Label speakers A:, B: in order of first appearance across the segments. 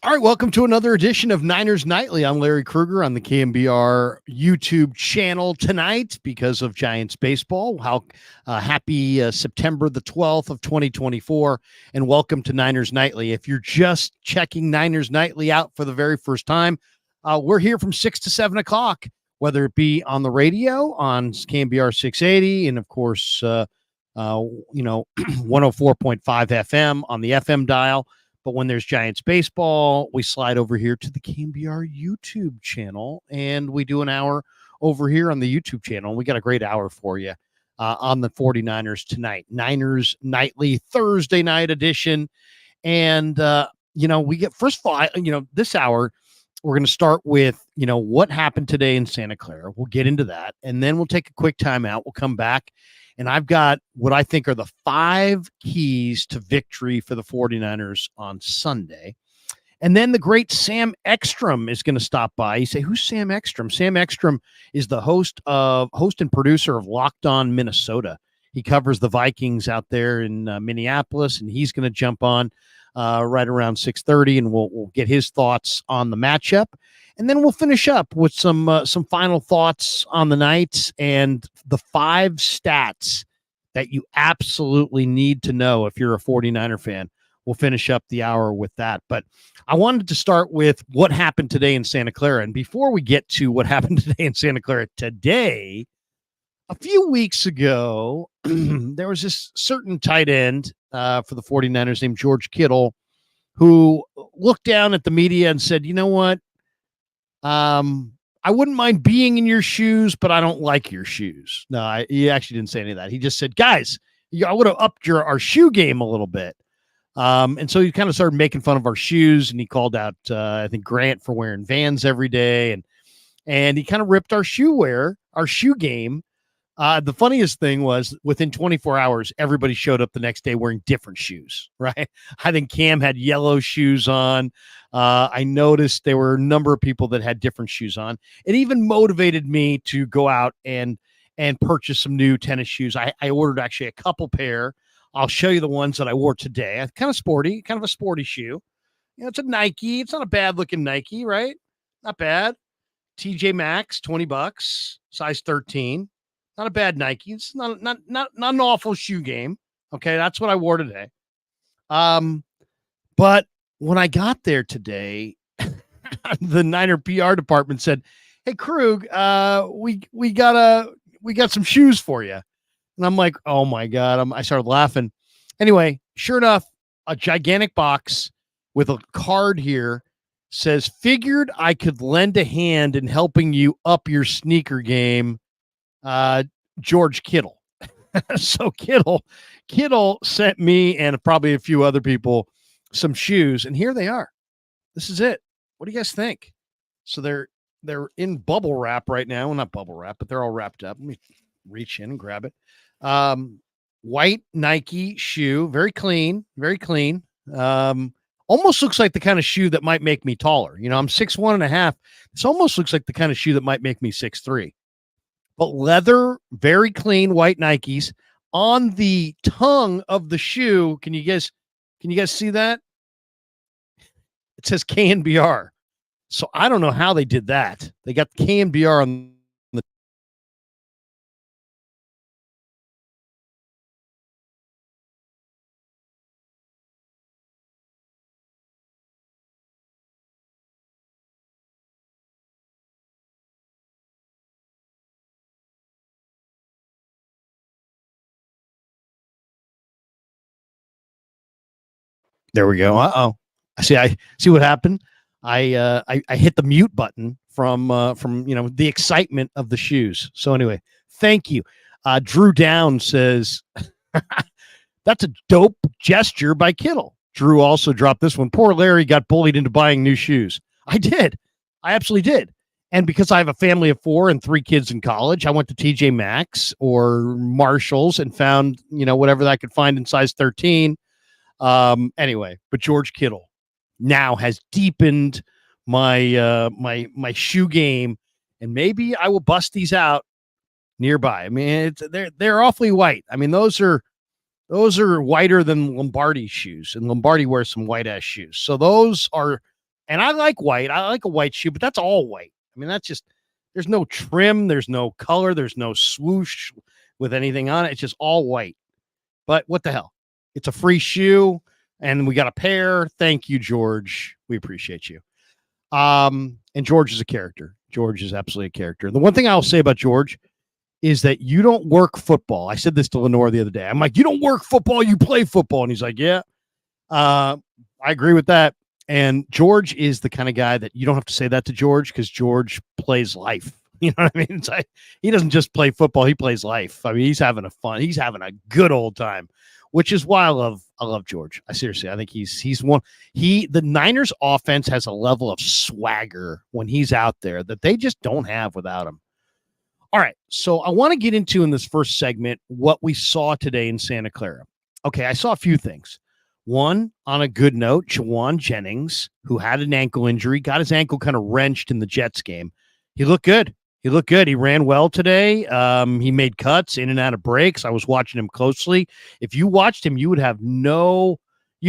A: All right, welcome to another edition of Niners Nightly. I'm Larry Krueger on the KMBR YouTube channel tonight because of Giants baseball. How happy September the 12th of 2024, and welcome to Niners Nightly. If you're just checking Niners Nightly out for the very first time, we're here from 6 to 7 o'clock, whether it be on the radio on KMBR 680 and, of course, 104.5 FM on the FM dial. But when there's Giants baseball, we slide over here to the KMBR YouTube channel, and we do an hour over here on the YouTube channel. We got a great hour for you on the 49ers tonight. Niners Nightly Thursday night edition. And, we get, first of all, this hour, we're going to start with, what happened today in Santa Clara. We'll get into that. And then we'll take a quick time out. We'll come back. And I've got what I think are the 5 keys to victory for the 49ers on Sunday. And then the great Sam Ekstrom is going to stop by. You say, who's Sam Ekstrom? Sam Ekstrom is the host and producer of Locked On Minnesota. He covers the Vikings out there in Minneapolis, and he's going to jump on right around 6:30, and we'll get his thoughts on the matchup. And then we'll finish up with some final thoughts on the night and the 5 stats that you absolutely need to know if you're a 49er fan. We'll finish up the hour with that. But I wanted to start with what happened today in Santa Clara. And before we get to what happened today in Santa Clara today, a few weeks ago, there was this certain tight end for the 49ers named George Kittle who looked down at the media and said, you know what? I wouldn't mind being in your shoes, but I don't like your shoes. No, he actually didn't say any of that. He just said, guys, I would have upped our shoe game a little bit. And so he kind of started making fun of our shoes, and he called out, I think, Grant for wearing Vans every day. And he kind of ripped our shoe game. The funniest thing was within 24 hours, everybody showed up the next day wearing different shoes, right? I think Cam had yellow shoes on. I noticed there were a number of people that had different shoes on. It even motivated me to go out and purchase some new tennis shoes. I ordered actually a couple pair. I'll show you the ones that I wore today. Kind of a sporty shoe. It's a Nike. It's not a bad looking Nike, right? Not bad. TJ Maxx, $20, size 13. Not a bad Nike. It's not an awful shoe game. Okay, that's what I wore today. But when I got there today, the Niner PR department said, "Hey, Krug, we got some shoes for you." And I'm like, "Oh my God." I started laughing. Anyway, sure enough, a gigantic box with a card here says, "Figured I could lend a hand in helping you up your sneaker game. George Kittle." So Kittle sent me and probably a few other people some shoes, and here they are. This is it. What do you guys think? So they're in bubble wrap right now. Well, not bubble wrap, but they're all wrapped up. Let me reach in and grab it. White Nike shoe, very clean, very clean. Almost looks like the kind of shoe that might make me taller. I'm 6'1.5". This almost looks like the kind of shoe that might make me 6'3". But leather, very clean white Nikes. On the tongue of the shoe, can you guys see that? It says KNBR. So I don't know how they did that. They got KNBR on the. There we go. I see what happened. I hit the mute button from the excitement of the shoes. So anyway, thank you. Drew Down says that's a dope gesture by Kittle. Drew also dropped this one. Poor Larry got bullied into buying new shoes. I did. I absolutely did. And because I have a family of 4 and 3 kids in college, I went to TJ Maxx or Marshalls and found, whatever that I could find in size 13. Anyway, but George Kittle now has deepened my my shoe game, and maybe I will bust these out nearby. I mean, they're awfully white. I mean, those are whiter than Lombardi shoes, and Lombardi wears some white ass shoes. So those are And I like white. I like a white shoe, but that's all white. I mean, that's just, there's no trim, there's no color, there's no swoosh with anything on it. It's just all white. But what the hell? It's a free shoe, and we got a pair. Thank you, George. We appreciate you. And George is a character. George is absolutely a character. The one thing I'll say about George is that you don't work football. I said this to Lenore the other day. I'm like, you don't work football, you play football. And he's like, yeah, I agree with that. And George is the kind of guy that you don't have to say that to George, because George plays life. You know what I mean? It's like, he doesn't just play football, he plays life. I mean, he's having a good old time, which is why I love George. I think the Niners offense has a level of swagger when he's out there that they just don't have without him. All right, so I want to get into in this first segment what we saw today in Santa Clara. Okay, I saw a few things. One, on a good note, Jawan Jennings, who had an ankle injury, got his ankle kind of wrenched in the Jets game. He looked good. He ran well today. He made cuts in and out of breaks. I was watching him closely. If you watched him, you'd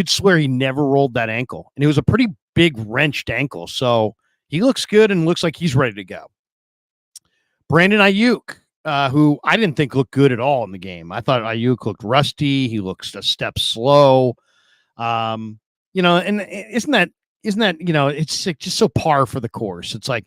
A: swear he never rolled that ankle. And it was a pretty big wrenched ankle. So he looks good and looks like he's ready to go. Brandon Ayuk, who I didn't think looked good at all in the game. I thought Ayuk looked rusty. He looks a step slow. And isn't that, it's just so par for the course. It's like,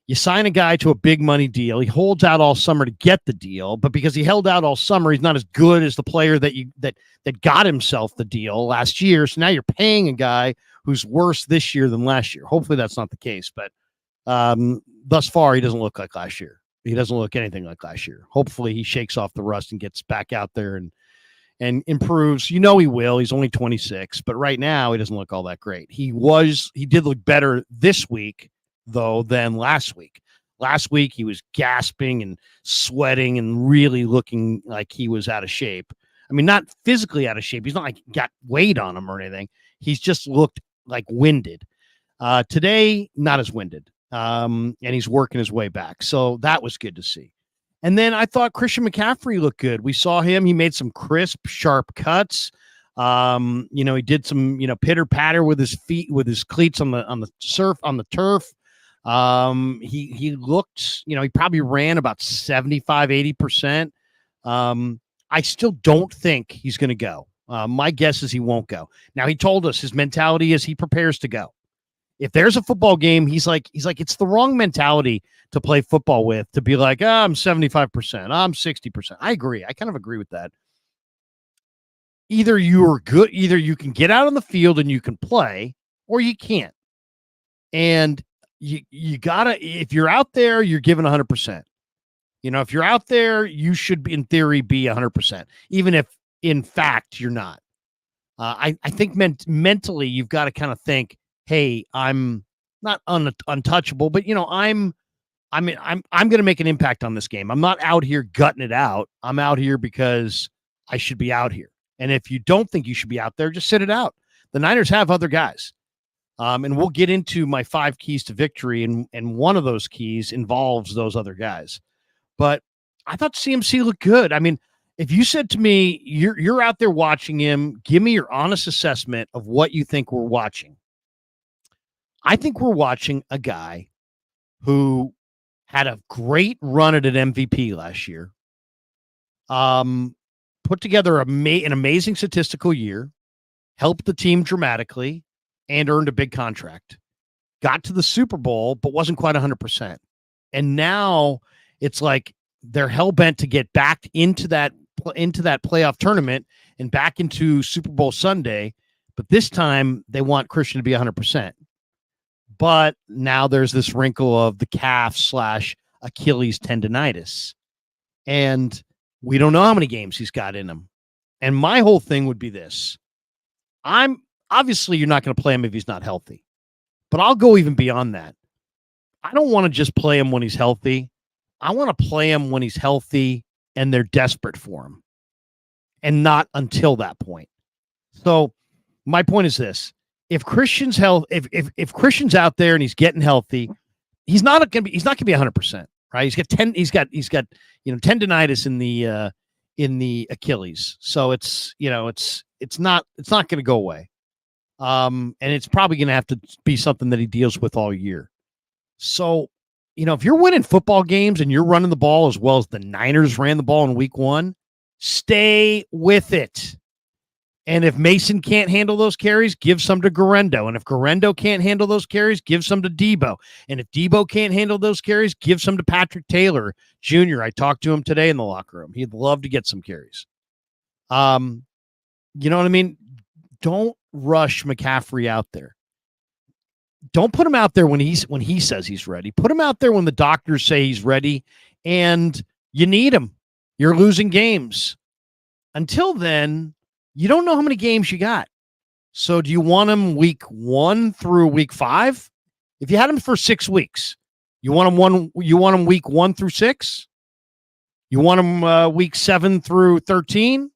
A: you sign a guy to a big money deal. He holds out all summer to get the deal, but because he held out all summer, he's not as good as the player that got himself the deal last year. So now you're paying a guy who's worse this year than last year. Hopefully that's not the case, but thus far he doesn't look like last year. He doesn't look anything like last year. Hopefully he shakes off the rust and gets back out there and improves. He will. He's only 26, but right now he doesn't look all that great. He did look better this week, though, than last week. Last week he was gasping and sweating and really looking like he was out of shape. I mean, not physically out of shape. He's not like got weight on him or anything. He's just looked like winded. Today, not as winded. And he's working his way back. So that was good to see. And then I thought Christian McCaffrey looked good. We saw him. He made some crisp, sharp cuts. He did some, pitter patter with his feet, with his cleats on the turf. He looked, he probably ran about 75-80%. I still don't think he's going to go. My guess is he won't go. Now, he told us his mentality is he prepares to go. If there's a football game, he's like, it's the wrong mentality to play football with, to be like, I'm 75%, I'm 60%. I agree. I kind of agree with that. Either you are good, either you can get out on the field and you can play, or you can't. And you gotta, if you're out there, you're giving 100%. If you're out there, you should be, in theory, be 100%, even if in fact you're not. I think mentally you've got to kind of think, hey, I'm not untouchable, but I'm going to make an impact on this game. I'm not out here gutting it out. I'm out here because I should be out here. And if you don't think you should be out there, just sit it out. The Niners have other guys. And we'll get into my 5 keys to victory, and one of those keys involves those other guys. But I thought CMC looked good. I mean, if you said to me, you're out there watching him, give me your honest assessment of what you think we're watching. I think we're watching a guy who had a great run at an MVP last year, put together an amazing statistical year, helped the team dramatically, and earned a big contract. Got to the Super Bowl, but wasn't quite 100%. And now it's like they're hell-bent to get back into that playoff tournament and back into Super Bowl Sunday, but this time they want Christian to be 100%. But now there's this wrinkle of the calf/Achilles tendonitis. And we don't know how many games he's got in him. And my whole thing would be this. Obviously, you're not going to play him if he's not healthy. But I'll go even beyond that. I don't want to just play him when he's healthy. I want to play him when he's healthy and they're desperate for him. And not until that point. So my point is this. If Christian's if Christian's out there and he's getting healthy, he's not going to be 100%, right? He's got tendonitis in the Achilles. So it's not going to go away. And it's probably going to have to be something that he deals with all year. So, if you're winning football games and you're running the ball as well as the Niners ran the ball in week 1, stay with it. And if Mason can't handle those carries, give some to Garendo. And if Garendo can't handle those carries, give some to Debo. And if Debo can't handle those carries, give some to Patrick Taylor Jr. I talked to him today in the locker room. He'd love to get some carries. You know what I mean? Don't rush McCaffrey out there. Don't put him out there when he says he's ready. Put him out there when the doctors say he's ready, and you need him. You're losing games. Until then, you don't know how many games you got. So do you want him week 1 through week 5? If you had him for 6 weeks, you want him week 1 through 6? You want him week 7 through 13?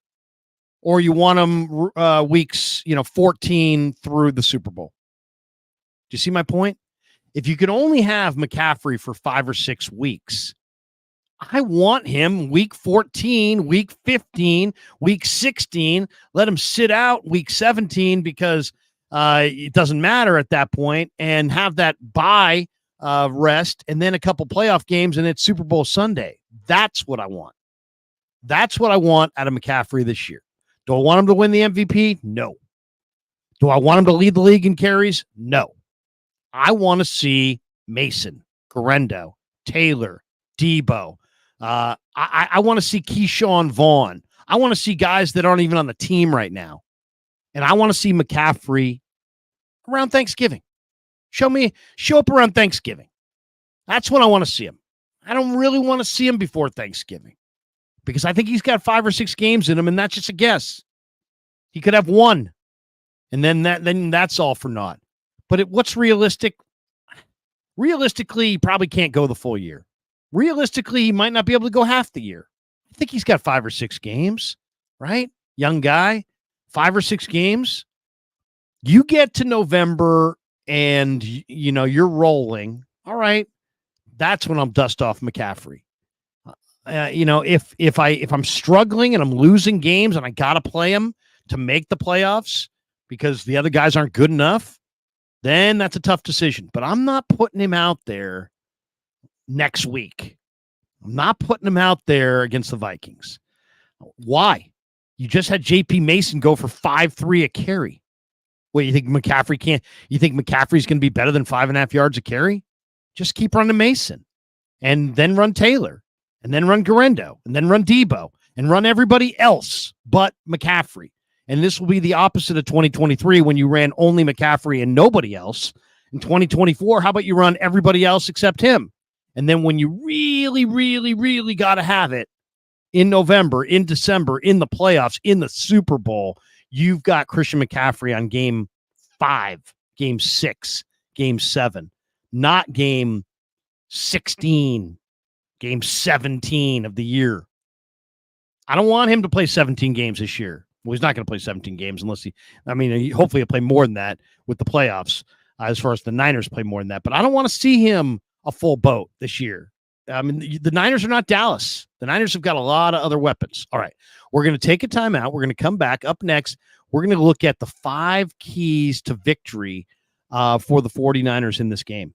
A: Or you want him weeks 14 through the Super Bowl? Do you see my point? If you could only have McCaffrey for 5 or 6 weeks, I want him week 14, week 15, week 16. Let him sit out week 17 because it doesn't matter at that point, and have that bye rest and then a couple playoff games, and it's Super Bowl Sunday. That's what I want. That's what I want out of McCaffrey this year. Do I want him to win the MVP? No. Do I want him to lead the league in carries? No. I want to see Mason, Garendo, Taylor, Debo. I want to see Keyshawn Vaughn. I want to see guys that aren't even on the team right now. And I want to see McCaffrey around Thanksgiving. Show up around Thanksgiving. That's when I want to see him. I don't really want to see him before Thanksgiving because I think he's got 5 or 6 games in him, and that's just a guess. He could have 1, and then that's all for naught. But what's realistic? Realistically, he probably can't go the full year. Realistically, he might not be able to go half the year. I think he's got 5 or 6 games, right? Young guy, 5 or 6 games. You get to November and you're rolling. All right, that's when I'll dust off McCaffrey. If I'm struggling and I'm losing games and I gotta play him to make the playoffs because the other guys aren't good enough, then that's a tough decision. But I'm not putting him out there next week. I'm not putting him out there against the Vikings. Why? You just had JP Mason go for 5.3 a carry. What, you think McCaffrey can't? You think McCaffrey's going to be better than 5.5 yards a carry? Just keep running Mason, and then run Taylor, and then run Garendo, and then run Debo, and run everybody else but McCaffrey. And this will be the opposite of 2023 when you ran only McCaffrey and nobody else. In 2024, how about you run everybody else except him? And then when you really, really, really got to have it in November, in December, in the playoffs, in the Super Bowl, you've got Christian McCaffrey on game 5, game 6, game 7, not game 16, game 17 of the year. I don't want him to play 17 games this year. Well, he's not going to play 17 games unless hopefully he'll play more than that with the playoffs, as far as the Niners play more than that. But I don't want to see him a full boat this year. I mean, the Niners are not Dallas. The Niners have got a lot of other weapons. All right, we're going to take a timeout. We're going to come back. Up next, we're going to look at the 5 keys to victory for the 49ers in this game.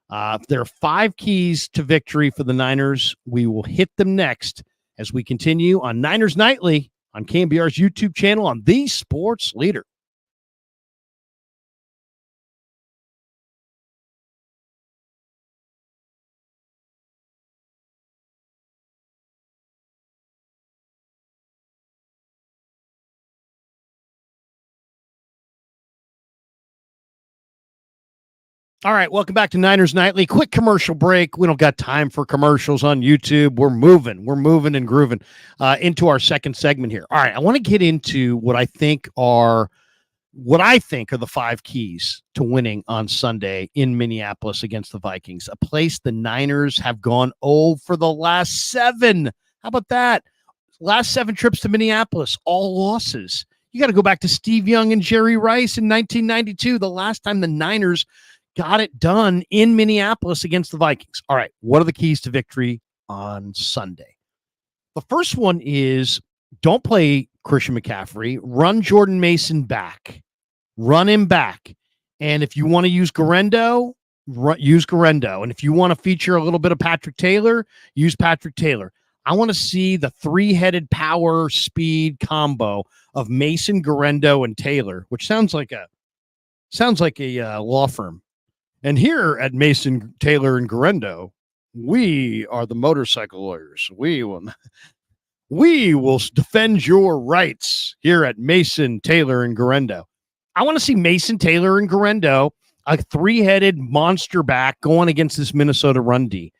A: There are 5 keys to victory for the Niners. We will hit them next as we continue on Niners Nightly on KNBR's YouTube channel on The Sports Leader. All right, welcome back to Niners Nightly. Quick commercial break. We don't got time for commercials on YouTube. We're moving and grooving into our second segment here. All right, I want to get into what I think are the 5 keys to winning on Sunday in Minneapolis against the Vikings, a place the Niners have gone for the last 7. How about that? Last 7 trips to Minneapolis, all losses. You got to go back to Steve Young and Jerry Rice in 1992, the last time the Niners got it done in Minneapolis against the Vikings. All right, what are the keys to victory on Sunday? The first one is don't play Christian McCaffrey. Run Jordan Mason back. Run him back. And if you want to use Guerendo, use Guerendo. And if you want to feature a little bit of Patrick Taylor, use Patrick Taylor. I want to see the three-headed power speed combo of Mason, Guerendo, and Taylor, which sounds like a law firm. And here at Mason, Taylor, and Guerendo, we are the motorcycle lawyers. We will defend your rights here at Mason, Taylor, and Guerendo. I want to see Mason, Taylor, and Guerendo, a three-headed monster back going against this Minnesota run D.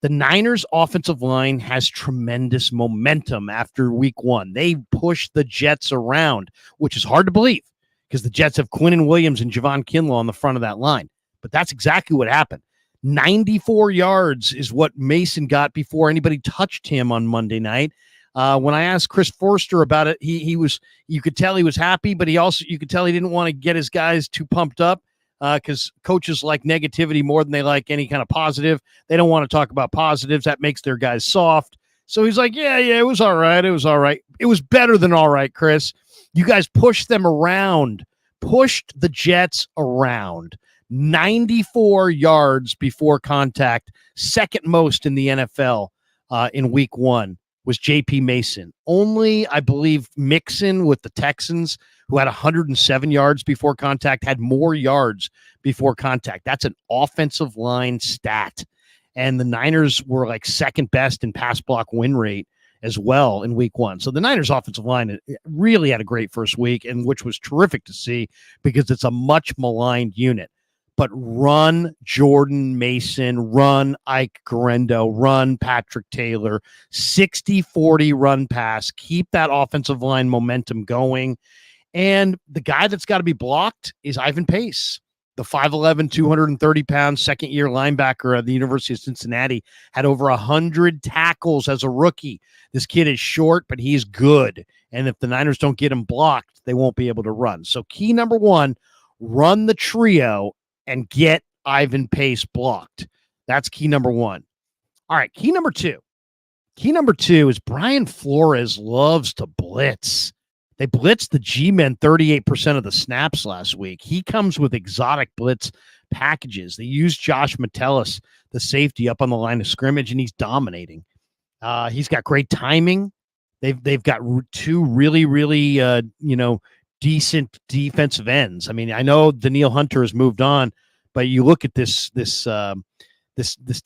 A: The Niners offensive line has tremendous momentum after week one. They pushed the Jets around, which is hard to believe because the Jets have Quinnen Williams and Javon Kinlaw on the front of that line. But that's exactly what happened. 94 yards is what Mason got before anybody touched him on Monday night. When I asked Chris Forster about it, you could tell he was happy, but you could tell he didn't want to get his guys too pumped up because coaches like negativity more than they like any kind of positive. They don't want to talk about positives. That makes their guys soft. So he's like, yeah, it was all right. It was all right. It was better than all right, Chris. You guys pushed them around, pushed the Jets around. 94 yards before contact, second most in the NFL in week one was J.P. Mason. Only, I believe, Mixon with the Texans, who had 107 yards before contact, had more yards before contact. That's an offensive line stat. And the Niners were like second best in pass block win rate as well in week one. So the Niners offensive line really had a great first week, and which was terrific to see because it's a much maligned unit. But run Jordan Mason, run Ike Guerendo, run Patrick Taylor, 60-40 run pass, keep that offensive line momentum going. And the guy that's got to be blocked is Ivan Pace, the 5'11", 230-pound second-year linebacker at the University of Cincinnati, had over 100 tackles as a rookie. This kid is short, but he's good. And if the Niners don't get him blocked, they won't be able to run. So key number one, run the trio and get Ivan Pace blocked. That's key number one. All right, key number two. Key number two is Brian Flores loves to blitz. They blitzed the G-men 38% of the snaps last week. He comes with exotic blitz packages. They use Josh Metellus, the safety, up on the line of scrimmage, and he's dominating. He's got great timing. They've got two really, really, decent defensive ends. I mean, I know Daniil Hunter has moved on, but you look at this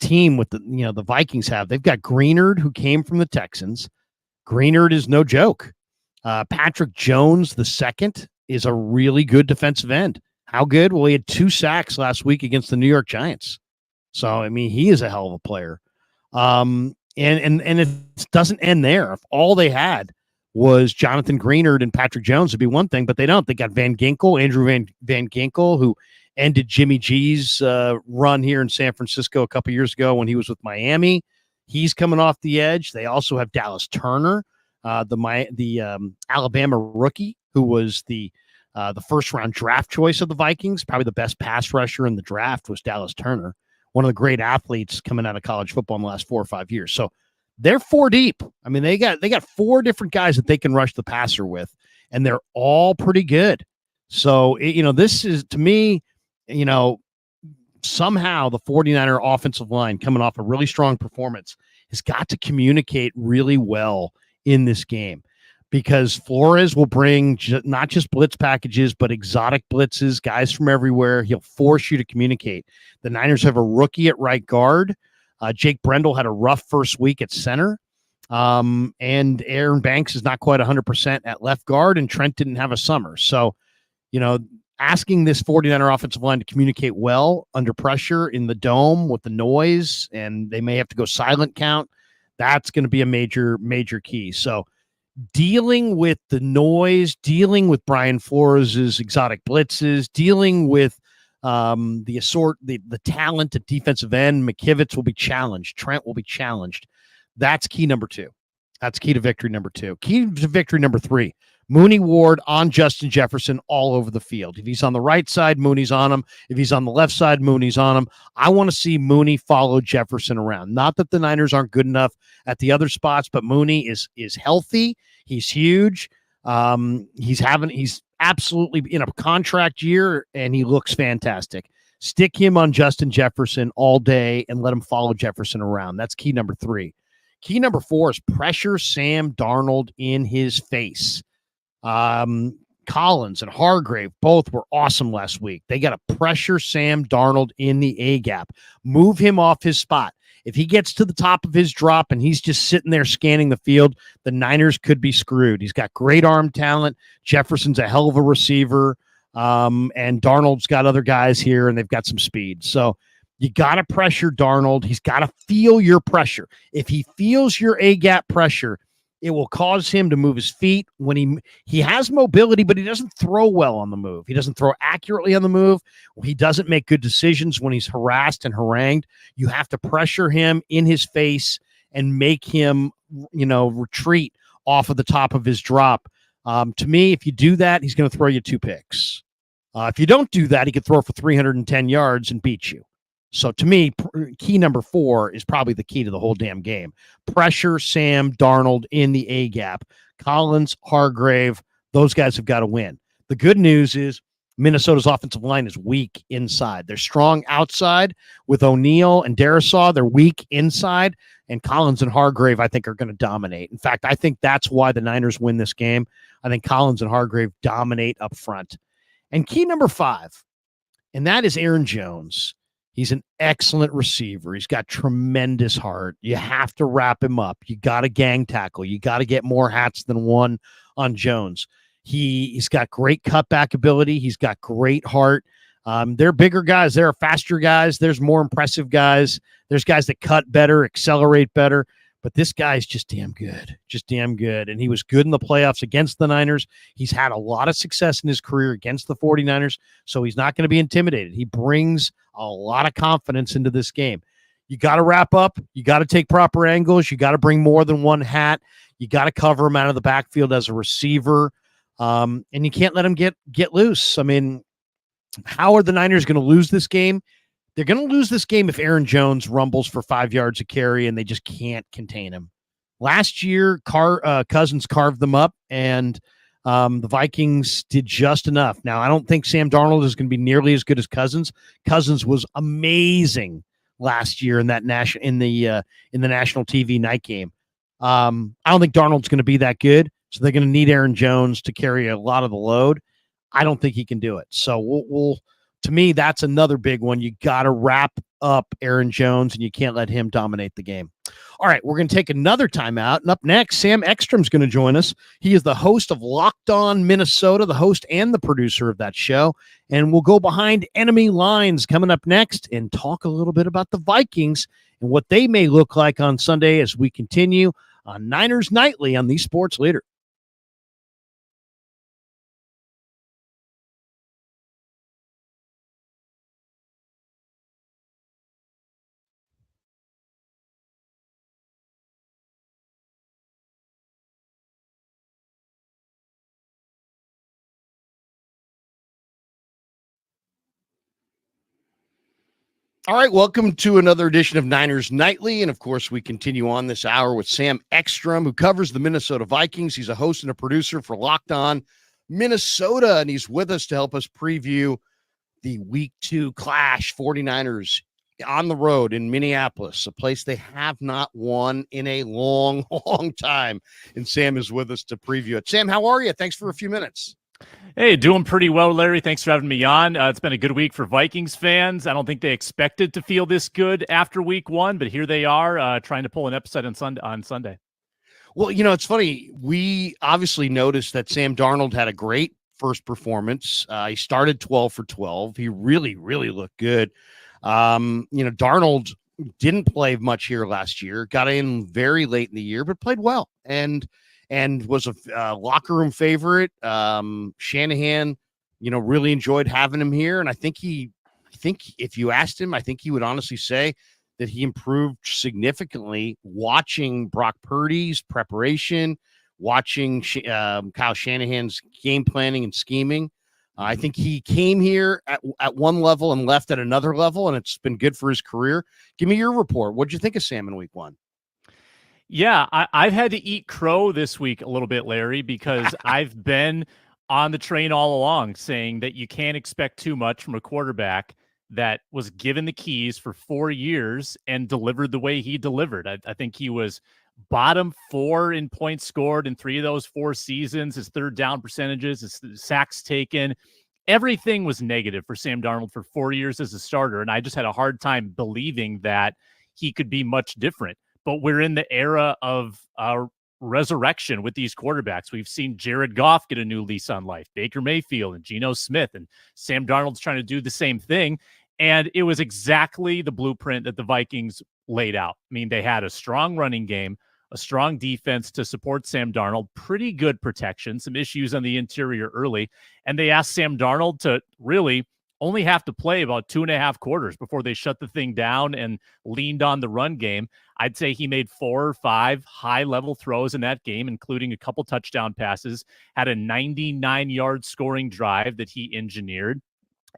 A: team with the Vikings have. They've got Greenard, who came from the Texans. Greenard is no joke. Patrick Jones the second is a really good defensive end. How good? Well, he had 2 sacks last week against the New York Giants. So I mean, he is a hell of a player. And it doesn't end there. If all they had was Jonathan Greenard and Patrick Jones, would be one thing, but they don't. They got Van Ginkel, Andrew Van Ginkel, who ended Jimmy G's run here in San Francisco a couple years ago when he was with Miami. He's coming off the edge. They also have Dallas Turner, the Alabama rookie, who was the first round draft choice of the Vikings. Probably the best pass rusher in the draft was Dallas Turner, one of the great athletes coming out of college football in the last 4 or 5 years. So they're 4 deep. I mean, they got 4 different guys that they can rush the passer with, and they're all pretty good. So, this is, to me, somehow the 49er offensive line, coming off a really strong performance, has got to communicate really well in this game, because Flores will bring not just blitz packages, but exotic blitzes, guys from everywhere. He'll force you to communicate. The Niners have a rookie at right guard. Jake Brendel had a rough first week at center. And Aaron Banks is not quite 100% at left guard, and Trent didn't have a summer. So, asking this 49er offensive line to communicate well under pressure in the dome with the noise, and they may have to go silent count, that's going to be a major, major key. So dealing with the noise, dealing with Brian Flores' exotic blitzes, dealing with the talent at defensive end, McKivitz will be challenged. Trent will be challenged. That's key number 2. That's key to victory number 2. Key to victory number 3. Mooney Ward on Justin Jefferson all over the field. If he's on the right side, Mooney's on him. If he's on the left side, Mooney's on him. I want to see Mooney follow Jefferson around. Not that the Niners aren't good enough at the other spots, but Mooney is healthy. He's huge. He's absolutely in a contract year, and he looks fantastic. Stick him on Justin Jefferson all day and let him follow Jefferson around. That's key number 3. Key number 4 is pressure Sam Darnold in his face. Collins and Hargrave both were awesome last week. They got to pressure Sam Darnold in the A gap, move him off his spot. If he gets to the top of his drop and he's just sitting there scanning the field, the Niners could be screwed. He's got great arm talent. Jefferson's a hell of a receiver. And Darnold's got other guys here, and they've got some speed. So you got to pressure Darnold. He's got to feel your pressure. If he feels your A-gap pressure, it will cause him to move his feet. When he has mobility, but he doesn't throw well on the move. He doesn't throw accurately on the move. He doesn't make good decisions when he's harassed and harangued. You have to pressure him in his face and make him, retreat off of the top of his drop. To me, if you do that, he's going to throw you 2 picks. If you don't do that, he could throw for 310 yards and beat you. So to me, key number 4 is probably the key to the whole damn game. Pressure Sam Darnold in the A gap. Collins, Hargrave, those guys have got to win. The good news is Minnesota's offensive line is weak inside. They're strong outside with O'Neal and Darisaw. They're weak inside, and Collins and Hargrave, I think, are going to dominate. In fact, I think that's why the Niners win this game. I think Collins and Hargrave dominate up front. And key number 5, and that is Aaron Jones. He's an excellent receiver. He's got tremendous heart. You have to wrap him up. You got to gang tackle. You got to get more hats than one on Jones. He's got great cutback ability. He's got great heart. They're bigger guys. There are faster guys. There's more impressive guys. There's guys that cut better, accelerate better. But this guy's just damn good. And he was good in the playoffs against the Niners. He's had a lot of success in his career against the 49ers, so he's not going to be intimidated. He brings a lot of confidence into this game. You got to wrap up. You got to take proper angles. You got to bring more than one hat. You got to cover him out of the backfield as a receiver. And you can't let him get loose. I mean, how are the Niners going to lose this game? They're going to lose this game if Aaron Jones rumbles for 5 yards a carry and they just can't contain him. Last year, Cousins carved them up, and the Vikings did just enough. Now, I don't think Sam Darnold is going to be nearly as good as Cousins. Cousins was amazing last year in that in the national TV night game. I don't think Darnold's going to be that good, so they're going to need Aaron Jones to carry a lot of the load. I don't think he can do it. So we'll to me, that's another big one. You got to wrap up Aaron Jones, and you can't let him dominate the game. All right, we're going to take another timeout. And up next, Sam Ekstrom's going to join us. He is the host of Locked On Minnesota, the host and the producer of that show. And we'll go behind enemy lines coming up next and talk a little bit about the Vikings and what they may look like on Sunday as we continue on Niners Nightly on the Sports Leader. All right, welcome to another edition of Niners Nightly. And of course, we continue on this hour with Sam Ekstrom, who covers the Minnesota Vikings. He's a host and a producer for Locked On Minnesota, and he's with us to help us preview the Week 2 clash. 49ers on the road in Minneapolis, a place they have not won in a long, long time. And Sam is with us to preview it. Sam, how are you? Thanks for a few minutes.
B: Hey, doing pretty well, Larry. Thanks for having me on. It's been a good week for Vikings fans. I don't think they expected to feel this good after Week 1, but here they are trying to pull an episode on Sunday.
A: Well, it's funny. We obviously noticed that Sam Darnold had a great first performance. He started 12 for 12. He really, really looked good. Darnold didn't play much here last year, got in very late in the year, but played well and was a locker room favorite. Shanahan, really enjoyed having him here. And I think if you asked him, I think he would honestly say that he improved significantly watching Brock Purdy's preparation, watching Kyle Shanahan's game planning and scheming. I think he came here at one level and left at another level, and it's been good for his career. Give me your report. What did you think of Sam in Week 1?
B: Yeah, I've had to eat crow this week a little bit, Larry, because I've been on the train all along, saying that you can't expect too much from a quarterback that was given the keys for 4 years and delivered the way he delivered. I think he was bottom 4 in points scored in 3 of those 4 seasons. His third down percentages, his sacks taken, everything was negative for Sam Darnold for 4 years as a starter. And I just had a hard time believing that he could be much different. But we're in the era of resurrection with these quarterbacks. We've seen Jared Goff get a new lease on life, Baker Mayfield and Geno Smith, and Sam Darnold's trying to do the same thing. And it was exactly the blueprint that the Vikings laid out. I mean, they had a strong running game, a strong defense to support Sam Darnold, pretty good protection, some issues on the interior early. And they asked Sam Darnold to really only have to play about 2.5 quarters before they shut the thing down and leaned on the run game. I'd say he made 4 or 5 high-level throws in that game, including a couple touchdown passes, had a 99-yard scoring drive that he engineered,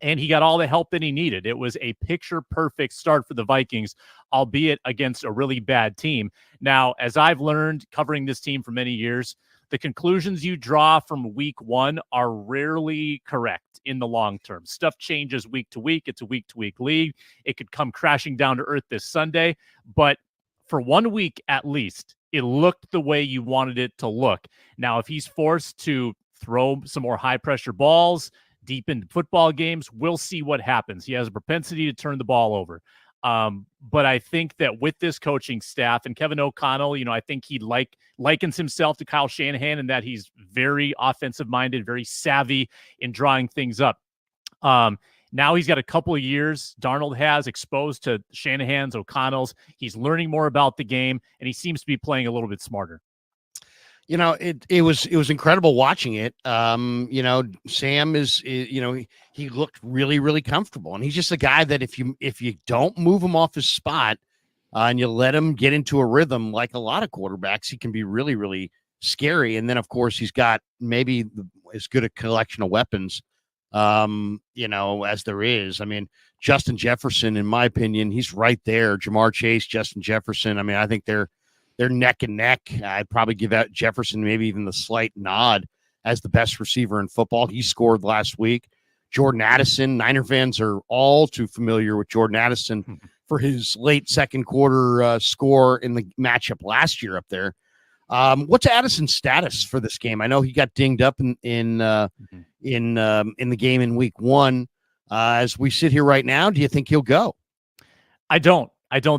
B: and he got all the help that he needed. It was a picture-perfect start for the Vikings, albeit against a really bad team. Now, as I've learned covering this team for many years, the conclusions you draw from week 1 are rarely correct in the long term. Stuff changes week to week. It's a week-to-week league. It could come crashing down to earth this Sunday, but for 1 week at least, it looked the way you wanted it to look. Now, if he's forced to throw some more high-pressure balls deep into football games, we'll see what happens. He has a propensity to turn the ball over. But I think that with this coaching staff and Kevin O'Connell, I think he likens himself to Kyle Shanahan in that he's very offensive-minded, very savvy in drawing things up. Now he's got a couple of years, Darnold has, exposed to Shanahan's, O'Connell's. He's learning more about the game, and he seems to be playing a little bit smarter.
A: It was incredible watching it. Sam he looked really, really comfortable, and he's just a guy that if you don't move him off his spot and you let him get into a rhythm, like a lot of quarterbacks, he can be really, really scary. And then, of course, he's got maybe as good a collection of weapons, as there is. I mean, Justin Jefferson, in my opinion, he's right there. Jamar Chase, Justin Jefferson. I mean, I think they're neck and neck. I'd probably give out Jefferson maybe even the slight nod as the best receiver in football. He scored last week. Jordan Addison, Niner fans are all too familiar with Jordan Addison for his late second quarter score in the matchup last year up there. What's Addison's status for this game? I know he got dinged up in the game in week 1. As we sit here right now, do you think he'll go?
B: I don't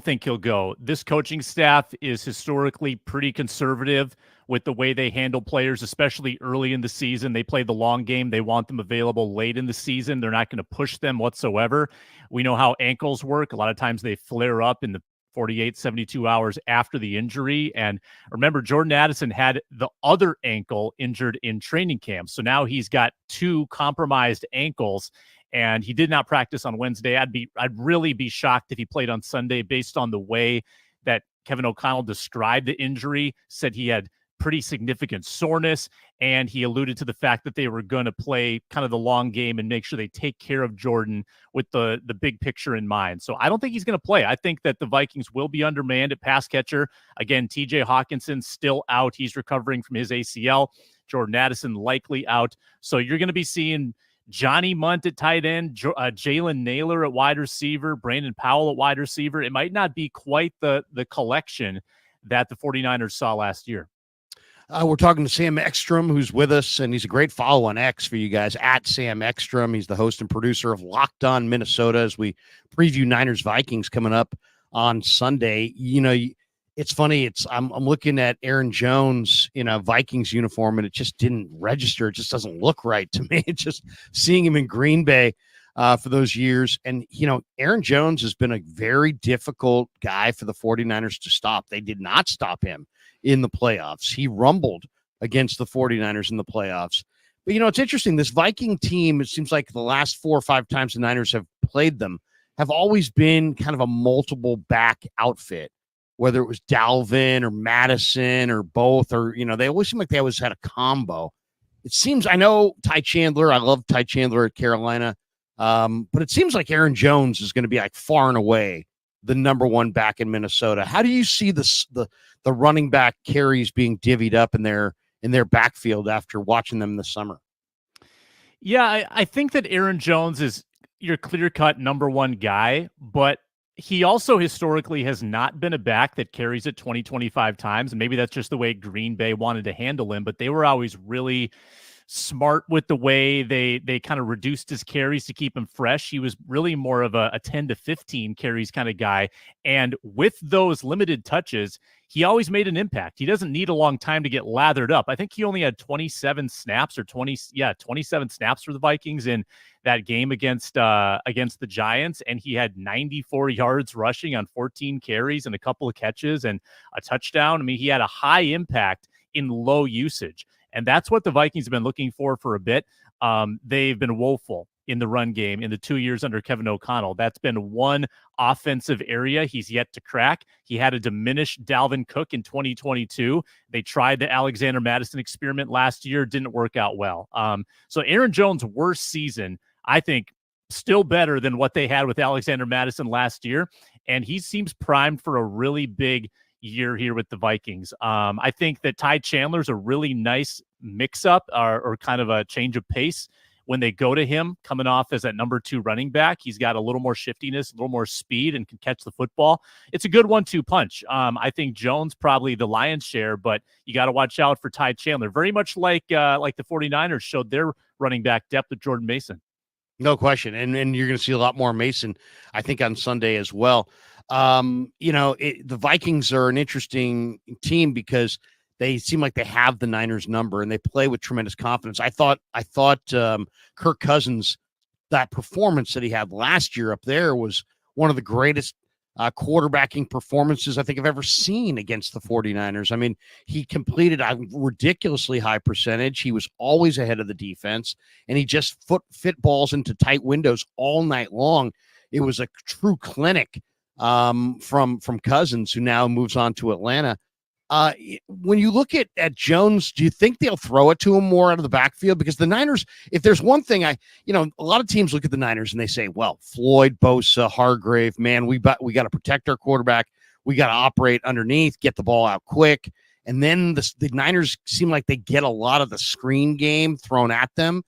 B: think he'll go. This coaching staff is historically pretty conservative with the way they handle players, especially early in the season. They play the long game. They want them available late in the season. They're not going to push them whatsoever. We know how ankles work. A lot of times they flare up in the 48, 72 hours after the injury. And remember, Jordan Addison had the other ankle injured in training camp. So now he's got 2 compromised ankles, and he did not practice on Wednesday. I'd really be shocked if he played on Sunday based on the way that Kevin O'Connell described the injury, said he had pretty significant soreness, and he alluded to the fact that they were going to play kind of the long game and make sure they take care of Jordan with the big picture in mind. So I don't think he's going to play. I think that the Vikings will be undermanned at pass catcher. Again, TJ Hawkinson still out. He's recovering from his ACL. Jordan Addison likely out. So you're going to be seeing Johnny Munt at tight end, Jalen Naylor at wide receiver, Brandon Powell at wide receiver. It might not be quite the collection that the 49ers saw last year.
A: We're talking to Sam Ekstrom, who's with us, and he's a great follow on X for you guys, at Sam Ekstrom. He's the host and producer of Locked On Minnesota as we preview Niners Vikings coming up on Sunday. It's funny. I'm looking at Aaron Jones in a Vikings uniform, and it just didn't register. It just doesn't look right to me. It's just seeing him in Green Bay for those years. And, Aaron Jones has been a very difficult guy for the 49ers to stop. They did not stop him in the playoffs. He rumbled against the 49ers in the playoffs. But, it's interesting. This Viking team, it seems like the last 4 or 5 times the Niners have played them, have always been kind of a multiple back outfit, whether it was Dalvin or Madison or both, or, they always seem like they always had a combo. It seems, I know Ty Chandler, I love Ty Chandler at Carolina, but it seems like Aaron Jones is going to be like far and away the number 1 back in Minnesota. How do you see the running back carries being divvied up in their backfield after watching them this summer?
B: Yeah, I think that Aaron Jones is your clear-cut number one guy, but he also historically has not been a back that carries it 20, 25 times. And maybe that's just the way Green Bay wanted to handle him, but they were always really smart with the way they kind of reduced his carries to keep him fresh. He was really more of a 10 to 15 carries kind of guy. And with those limited touches, he always made an impact. He doesn't need a long time to get lathered up. I think he only had 27 snaps or 27 snaps for the Vikings in that game against the Giants, and he had 94 yards rushing on 14 carries and a couple of catches and a touchdown. I mean, he had a high impact in low usage. And that's what the Vikings have been looking for a bit. They've been woeful in the run game in the 2 years under Kevin O'Connell. That's been one offensive area he's yet to crack. He had a diminished Dalvin Cook in 2022. They tried the Alexander Madison experiment last year, didn't work out well. So Aaron Jones' worst season, I think, still better than what they had with Alexander Madison last year. And he seems primed for a really big year here with the Vikings. I think that Ty Chandler's a really nice mix-up or kind of a change of pace when they go to him coming off as that number 2 running back. He's got a little more shiftiness, a little more speed, and can catch the football. It's a good 1-2 punch. I think Jones probably the lion's share, but you got to watch out for Ty Chandler. Very much like the 49ers showed their running back depth with Jordan Mason.
A: No question. And you're going to see a lot more Mason, I think, on Sunday as well. The Vikings are an interesting team because they seem like they have the Niners number and they play with tremendous confidence. I thought Kirk Cousins, that performance that he had last year up there was one of the greatest quarterbacking performances I think I've ever seen against the 49ers. I mean, he completed a ridiculously high percentage. He was always ahead of the defense, and he just fit balls into tight windows all night long. It was a true clinic from Cousins, who now moves on to Atlanta. When you look at Jones, do you think they'll throw it to him more out of the backfield? Because the Niners, if there's one thing a lot of teams look at the Niners and they say, well, Floyd, Bosa, Hargrave, man, we got to protect our quarterback. We got to operate underneath, get the ball out quick. And then the Niners seem like they get a lot of the screen game thrown at them.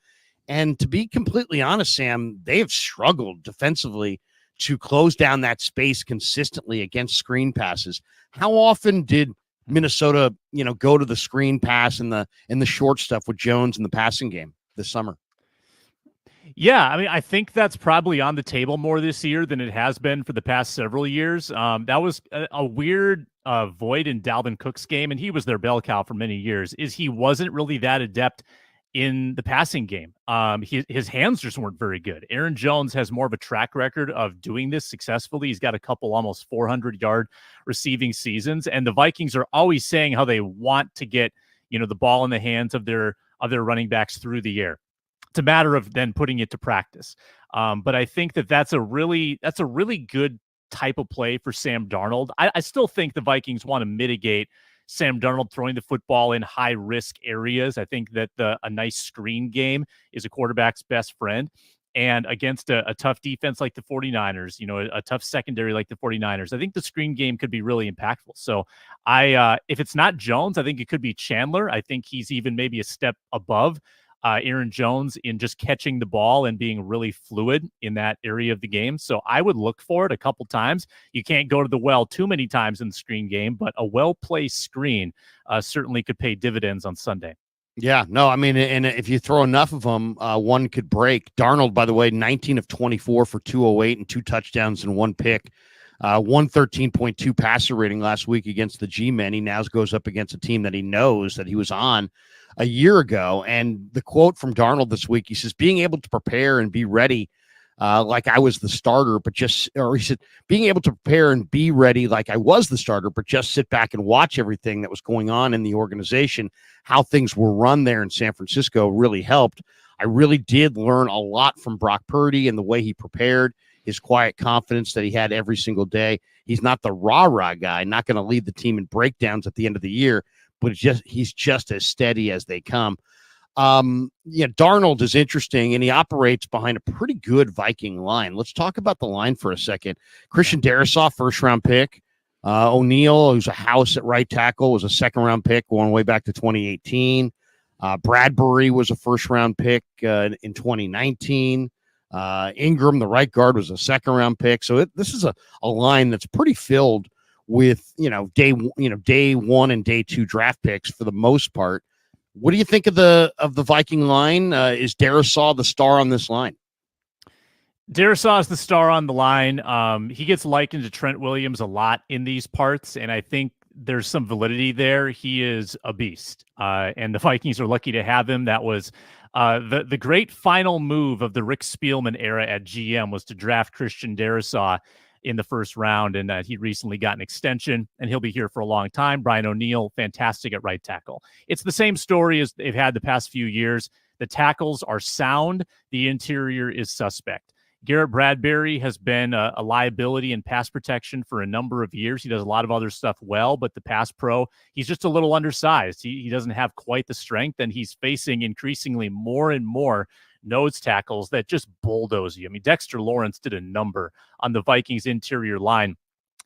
A: And to be completely honest, Sam, they have struggled defensively to close down that space consistently against screen passes. How often did Minnesota, go to the screen pass and the short stuff with Jones in the passing game this summer?
B: Yeah, I mean, I think that's probably on the table more this year than it has been for the past several years. That was a weird void in Dalvin Cook's game, and he was their bell cow for many years, is he wasn't really that adept in the passing game. His hands just weren't very good. Aaron Jones has more of a track record of doing this successfully. He's got a couple almost 400-yard receiving seasons, and the Vikings are always saying how they want to get, the ball in the hands of their running backs through the air. It's a matter of then putting it to practice. But I think that's a really good type of play for Sam Darnold. I still think the Vikings want to mitigate Sam Darnold throwing the football in high-risk areas. I think that a nice screen game is a quarterback's best friend. And against a tough defense like the 49ers, a tough secondary like the 49ers, I think the screen game could be really impactful. So if it's not Jones, I think it could be Chandler. I think he's even maybe a step above Aaron Jones in just catching the ball and being really fluid in that area of the game. So I would look for it a couple times. You can't go to the well too many times in the screen game, but a well-placed screen certainly could pay dividends on Sunday.
A: Yeah, no, I mean, and if you throw enough of them, one could break. Darnold, by the way, 19 of 24 for 208 and 2 touchdowns and 1 pick. 113.2 passer rating last week against the G-Men. He now goes up against a team that he knows that he was on a year ago. And the quote from Darnold this week, he says, being able to prepare and be ready like I was the starter, he said, being able to prepare and be ready like I was the starter, but just sit back and watch everything that was going on in the organization, how things were run there in San Francisco really helped. I really did learn a lot from Brock Purdy and the way he prepared, his quiet confidence that he had every single day. He's not the rah-rah guy, not going to lead the team in breakdowns at the end of the year, but he's just as steady as they come. Darnold is interesting, and he operates behind a pretty good Viking line. Let's talk about the line for a second. Christian Darrisaw, first-round pick. O'Neal, who's a house at right tackle, was a second-round pick going way back to 2018. Bradbury was a first-round pick in 2019. Ingram, the right guard, was a second-round pick. So this is a line that's pretty filled with day one and day two draft picks for the most part. What do you think of the Viking line? Is Darisaw the star on this line?
B: Darisaw is the star on the line. He gets likened to Trent Williams a lot in these parts, and I think there's some validity there. He is a beast, and the Vikings are lucky to have him. That was the great final move of the Rick Spielman era at GM, was to draft Christian Darisaw in the first round, and he recently got an extension, and he'll be here for a long time. Brian O'Neill, fantastic at right tackle. It's the same story as they've had the past few years. The tackles are sound. The interior is suspect. Garrett Bradbury has been a liability in pass protection for a number of years. He does a lot of other stuff well, but the pass pro, he's just a little undersized. He doesn't have quite the strength, and he's facing increasingly more and more nose tackles that just bulldoze you. I mean, Dexter Lawrence did a number on the Vikings interior line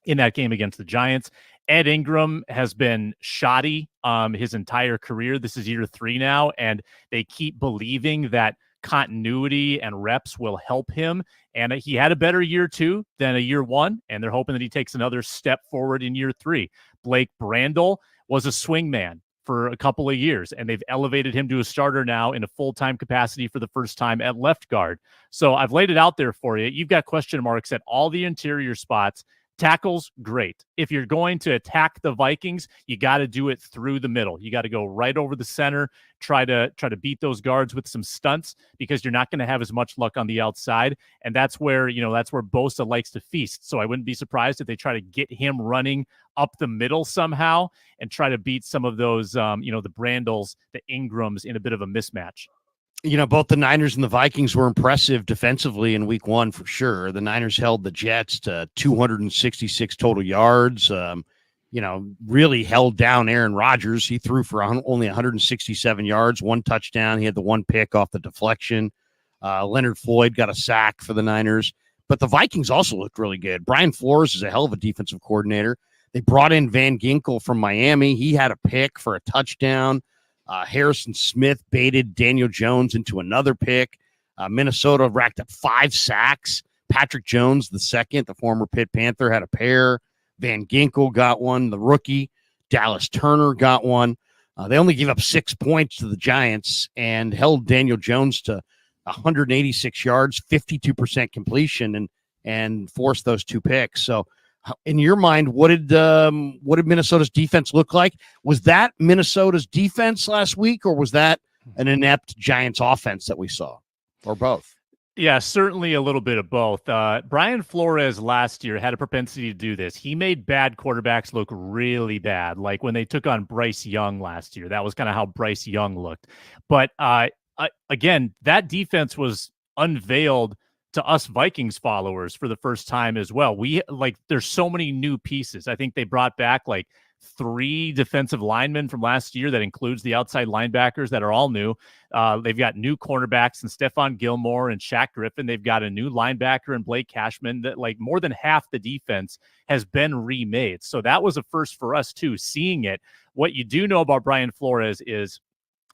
B: in that game against the Giants. Ed Ingram has been shoddy his entire career. This is year 3 now, and they keep believing that continuity and reps will help him. And he had a better year 2 than a year 1, and they're hoping that he takes another step forward in year 3. Blake Brandel was a swing man for a couple of years, and they've elevated him to a starter now in a full-time capacity for the first time at left guard. So I've laid it out there for you. You've got question marks at all the interior spots. Tackles, great. If you're going to attack the Vikings, you got to do it through the middle. You got to go right over the center, try to beat those guards with some stunts, because you're not going to have as much luck on the outside. And that's where Bosa likes to feast. So I wouldn't be surprised if they try to get him running up the middle somehow and try to beat some of those, the Brandels, the Ingrams in a bit of a mismatch.
A: Both the Niners and the Vikings were impressive defensively in week 1 for sure. The Niners held the Jets to 266 total yards, really held down Aaron Rodgers. He threw for only 167 yards, 1 touchdown. He had the 1 pick off the deflection. Leonard Floyd got a sack for the Niners. But the Vikings also looked really good. Brian Flores is a hell of a defensive coordinator. They brought in Van Ginkel from Miami. He had a pick for a touchdown. Harrison Smith baited Daniel Jones into another pick. Minnesota racked up 5 sacks. Patrick Jones, the second, the former Pitt Panther, had a pair. Van Ginkel got one, the rookie. Dallas Turner got one. They only gave up 6 points to the Giants and held Daniel Jones to 186 yards, 52% completion, and forced those 2 picks. So in your mind, what did Minnesota's defense look like? Was that Minnesota's defense last week, or was that an inept Giants offense that we saw, or both?
B: Yeah, certainly a little bit of both. Brian Flores last year had a propensity to do this. He made bad quarterbacks look really bad, like when they took on Bryce Young last year. That was kind of how Bryce Young looked. But again, that defense was unveiled to us Vikings followers for the first time as well. There's so many new pieces. I think they brought back 3 defensive linemen from last year. That includes the outside linebackers that are all new. They've got new cornerbacks and Stephon Gilmore and Shaq Griffin. They've got a new linebacker and Blake Cashman. That more than half the defense has been remade. So that was a first for us too, seeing it. What you do know about Brian Flores is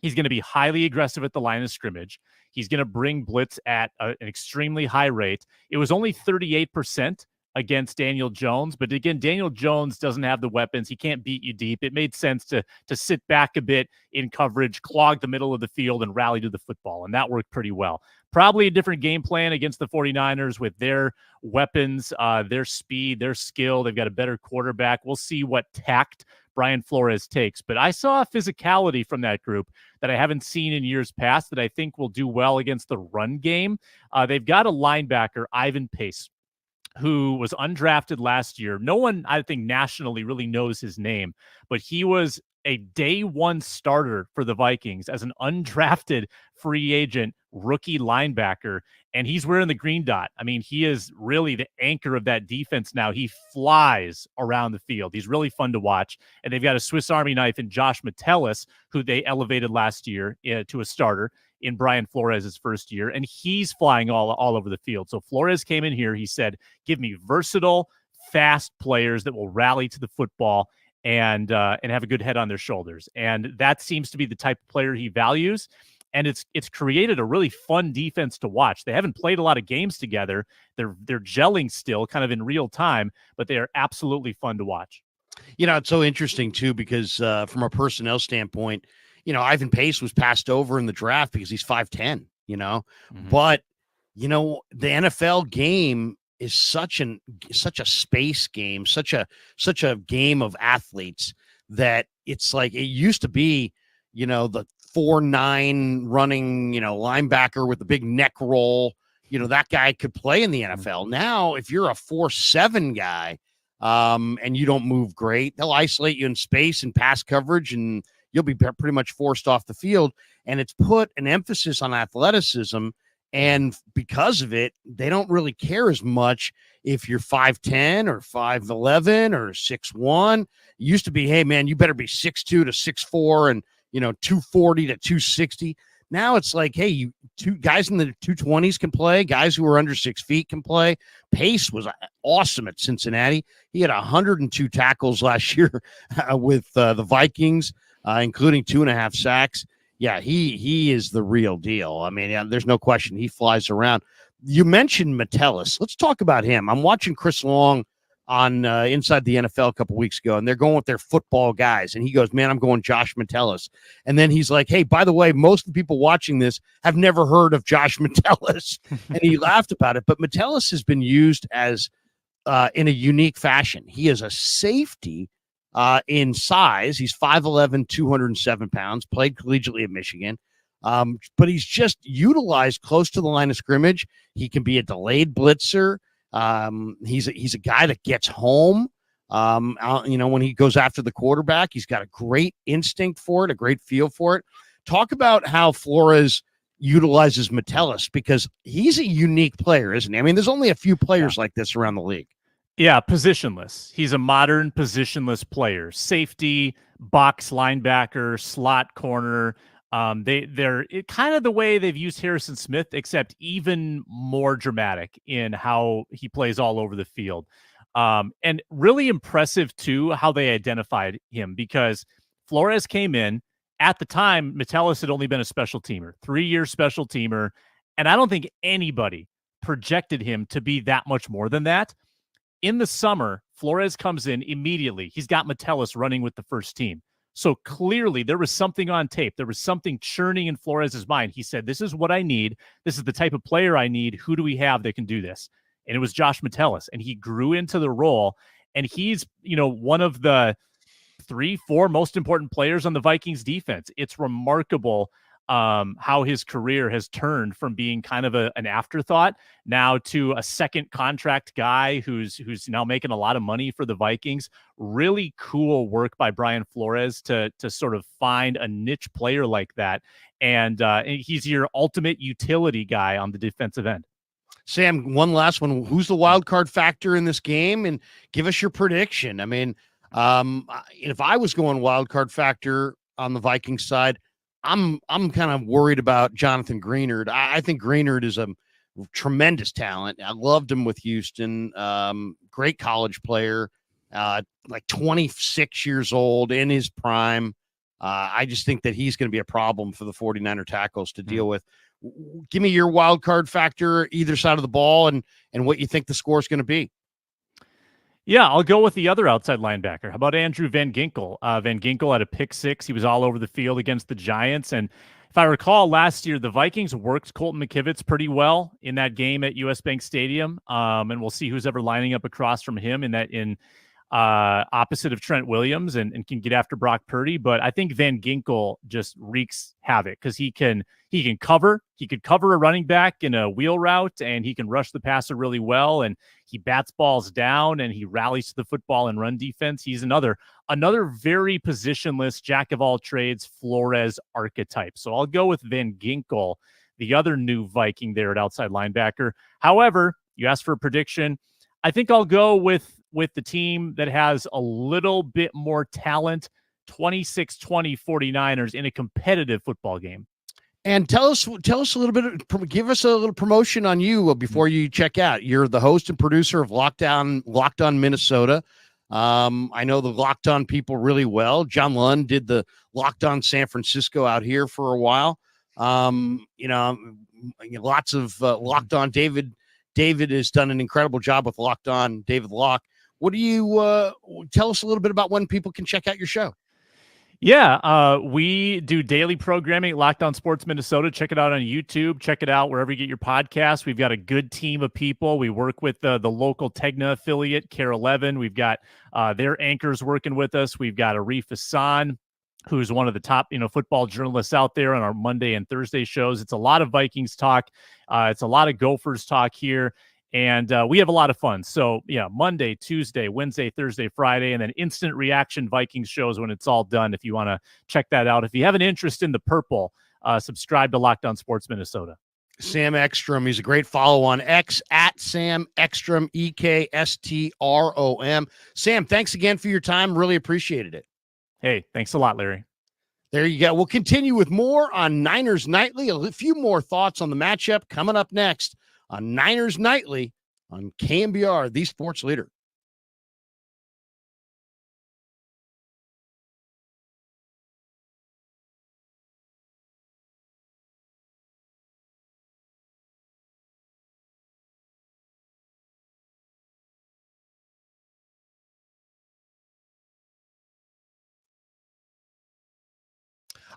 B: he's going to be highly aggressive at the line of scrimmage. He's going to bring blitz at an extremely high rate. It was only 38% against Daniel Jones. But again, Daniel Jones doesn't have the weapons. He can't beat you deep. It made sense to sit back a bit in coverage, clog the middle of the field, and rally to the football. And that worked pretty well. Probably a different game plan against the 49ers with their weapons, their speed, their skill. They've got a better quarterback. We'll see what tact Brian Flores takes. But I saw a physicality from that group that I haven't seen in years past that I think will do well against the run game. They've got a linebacker, Ivan Pace, who was undrafted last year. No one, I think, nationally really knows his name, but he was a day 1 starter for the Vikings as an undrafted free agent rookie linebacker, and he's wearing the green dot. I mean, he is really the anchor of that defense now. He flies around the field. He's really fun to watch, and they've got a Swiss Army knife in Josh Metellus, who they elevated last year to a starter in Brian Flores' first year, and he's flying all over the field. So Flores came in here. He said, give me versatile, fast players that will rally to the football and have a good head on their shoulders. And that seems to be the type of player he values. And it's created a really fun defense to watch. They haven't played a lot of games together. They're gelling still, kind of in real time, but they are absolutely fun to watch.
A: It's so interesting too, because from a personnel standpoint, Ivan Pace was passed over in the draft because he's 5'10", but the NFL game is such a space game, such a game of athletes, that it's like it used to be, the 4'9" running, linebacker with the big neck roll, that guy could play in the NFL. Now, if you're a 4'7" guy, and you don't move great, they'll isolate you in space and pass coverage, and you'll be pretty much forced off the field. And it's put an emphasis on athleticism. And because of it, they don't really care as much if you're 5'10" or 5'11" or 6'1". It used to be, hey, man, you better be 6'2" to 6'4" and, 240 to 260. Now it's like, hey, two guys in the 220s can play. Guys who are under 6 feet can play. Pace was awesome at Cincinnati. He had 102 tackles last year with the Vikings, including 2.5 sacks. Yeah, he is the real deal. I mean, there's no question. He flies around. You mentioned Metellus. Let's talk about him. I'm watching Chris Long on Inside the NFL a couple weeks ago, and they're going with their football guys. And he goes, man, I'm going Josh Metellus. And then he's like, hey, by the way, most of the people watching this have never heard of Josh Metellus. And he laughed about it. But Metellus has been used as in a unique fashion. He is a safety in size. He's 5'11", 207 pounds, played collegiately at Michigan. But he's just utilized close to the line of scrimmage. He can be a delayed blitzer. He's a guy that gets home. When he goes after the quarterback, he's got a great instinct for it, a great feel for it. Talk about how Flores utilizes Metellus, because he's a unique player, isn't he? I mean, there's only a few players like this around the league.
B: Yeah, positionless. He's a modern positionless player. Safety, box linebacker, slot corner. They're kind of the way they've used Harrison Smith, except even more dramatic in how he plays all over the field. And really impressive, too, how they identified him, because Flores came in. At the time, Metellus had only been a special teamer, 3-year special teamer, and I don't think anybody projected him to be that much more than that. In the summer, Flores comes in immediately. He's got Metellus running with the first team. So clearly there was something on tape. There was something churning in Flores's mind. He said, this is what I need. This is the type of player I need. Who do we have that can do this? And it was Josh Metellus. And he grew into the role. And he's, one of the 3-4 most important players on the Vikings defense. It's remarkable how his career has turned from being kind of an afterthought now to a second contract guy who's now making a lot of money for the Vikings. Really cool work by Brian Flores to sort of find a niche player like that. And he's your ultimate utility guy on the defensive end.
A: Sam, one last one. Who's the wild card factor in this game? And give us your prediction. I mean, if I was going wild card factor on the Vikings side, I'm kind of worried about Jonathan Greenard. I think Greenard is a tremendous talent. I loved him with Houston. Great college player, like 26 years old, in his prime. I just think that he's going to be a problem for the 49er tackles to deal with. Give me your wild card factor, either side of the ball, and what you think the score is going to be.
B: Yeah, I'll go with the other outside linebacker. How about Andrew Van Ginkel? Van Ginkel had a pick six. He was all over the field against the Giants. And if I recall, last year, the Vikings worked Colton McKivitz pretty well in that game at US Bank Stadium. And we'll see who's ever lining up across from him in opposite of Trent Williams and can get after Brock Purdy. But I think Van Ginkel just wreaks havoc because he can cover. He could cover a running back in a wheel route, and he can rush the passer really well. And he bats balls down, and he rallies to the football and run defense. He's another very positionless, jack of all trades, Flores archetype. So I'll go with Van Ginkel, the other new Viking there at outside linebacker. However, you asked for a prediction. I think I'll go with the team that has a little bit more talent, 26-20 49ers in a competitive football game.
A: And tell us a little bit, give us a little promotion on you before you check out. You're the host and producer of Locked On Minnesota. I know the Locked On people really well. John Lund did the Locked On San Francisco out here for a while. Lots of Locked On. David has done an incredible job with Locked On. David Locke. What do you tell us a little bit about when people can check out your show?
B: Yeah, we do daily programming at Locked On Sports Minnesota. Check it out on YouTube. Check it out wherever you get your podcasts. We've got a good team of people. We work with the local Tegna affiliate, Care 11. We've got their anchors working with us. We've got Arif Hassan, who's one of the top, football journalists out there on our Monday and Thursday shows. It's a lot of Vikings talk. It's a lot of Gophers talk here. And we have a lot of fun. So, yeah, Monday, Tuesday, Wednesday, Thursday, Friday, and then instant reaction Vikings shows when it's all done. If you want to check that out. If you have an interest in the purple, subscribe to Locked On Sports Minnesota.
A: Sam Ekstrom. He's a great follow on X at Sam Ekstrom, EKSTROM. Sam, thanks again for your time. Really appreciated it.
B: Hey, thanks a lot, Larry.
A: There you go. We'll continue with more on Niners Nightly. A few more thoughts on the matchup coming up next on Niners Nightly on KMBR, the sports leader.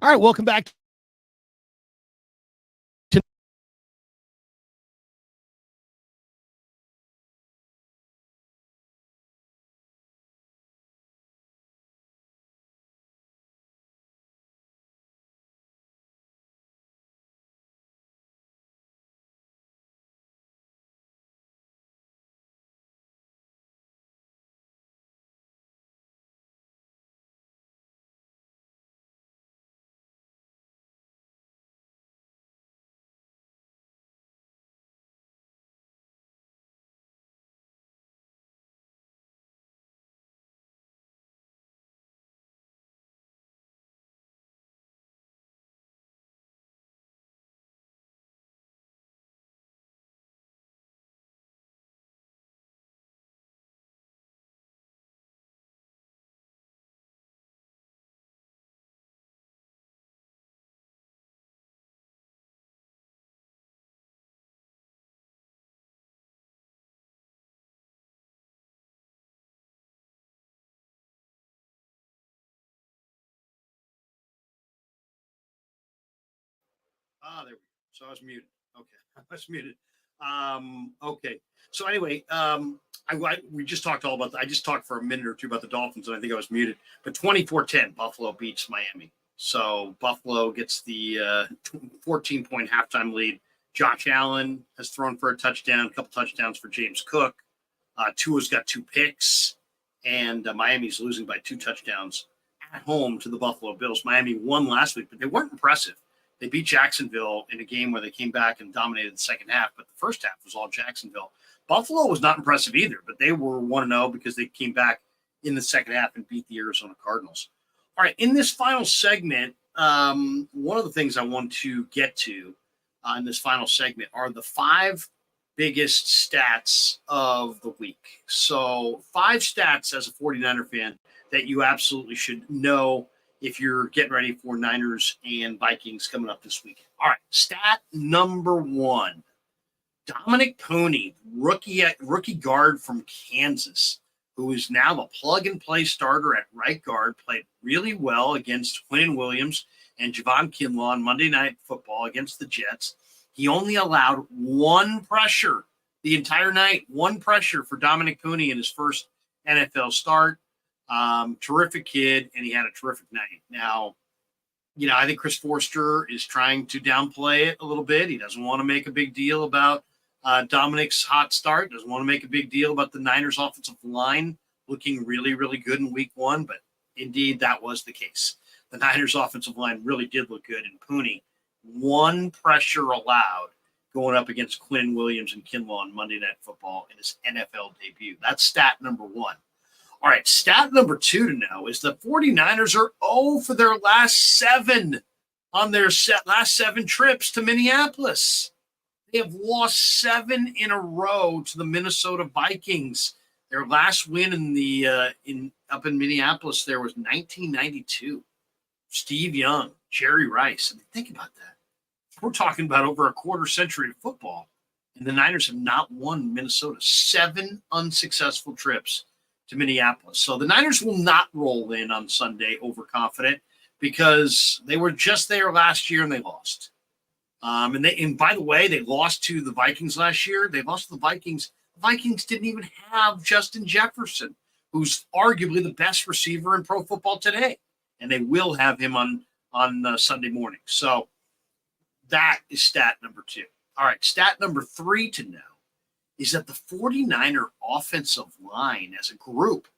A: All right, welcome back to there we go. So I was muted. Okay, I was muted. Okay. So anyway, we just talked all about. I just talked for a minute or two about the Dolphins, and I think I was muted. But 24-10, Buffalo beats Miami. So Buffalo gets the 14-point halftime lead. Josh Allen has thrown for a touchdown, a couple touchdowns for James Cook. Tua's got 2 picks, and Miami's losing by 2 touchdowns at home to the Buffalo Bills. Miami won last week, but they weren't impressive. They beat Jacksonville in a game where they came back and dominated the second half, but the first half was all Jacksonville. Buffalo was not impressive either, but they were 1-0 because they came back in the second half and beat the Arizona Cardinals. All right, in this final segment, one of the things I want to get to in this final segment are the 5 biggest stats of the week. So 5 stats as a 49er fan that you absolutely should know if you're getting ready for Niners and Vikings coming up this weekend. All right, stat number 1. Dominic Pooney, rookie guard from Kansas, who is now the plug-and-play starter at right guard, played really well against Quinnen Williams and Javon Kinlaw on Monday Night Football against the Jets. He only allowed 1 pressure the entire night, 1 pressure for Dominic Pooney in his first NFL start. Terrific kid, and he had a terrific night. Now, I think Chris Forster is trying to downplay it a little bit. He doesn't want to make a big deal about Dominic's hot start. Doesn't want to make a big deal about the Niners offensive line looking really, really good in week 1, but indeed that was the case. The Niners offensive line really did look good, and Pooney, 1 pressure allowed going up against Quinnen Williams and Kinlaw on Monday Night Football in his NFL debut. That's stat number 1. All right, stat number 2 to know is the 49ers are 0 for their last 7 on their last 7 trips to Minneapolis. They have lost 7 in a row to the Minnesota Vikings. Their last win in the up in Minneapolis there was 1992. Steve Young, Jerry Rice. I mean, think about that. We're talking about over a quarter century of football, and the Niners have not won Minnesota. 7 unsuccessful trips to Minneapolis. So the Niners will not roll in on Sunday overconfident because they were just there last year and they lost. And by the way, they lost to the Vikings last year. They lost to the Vikings. The Vikings didn't even have Justin Jefferson, who's arguably the best receiver in pro football today, and they will have him on Sunday morning. So that is stat number 2. All right, stat number 3 to know is that the 49er offensive line as a group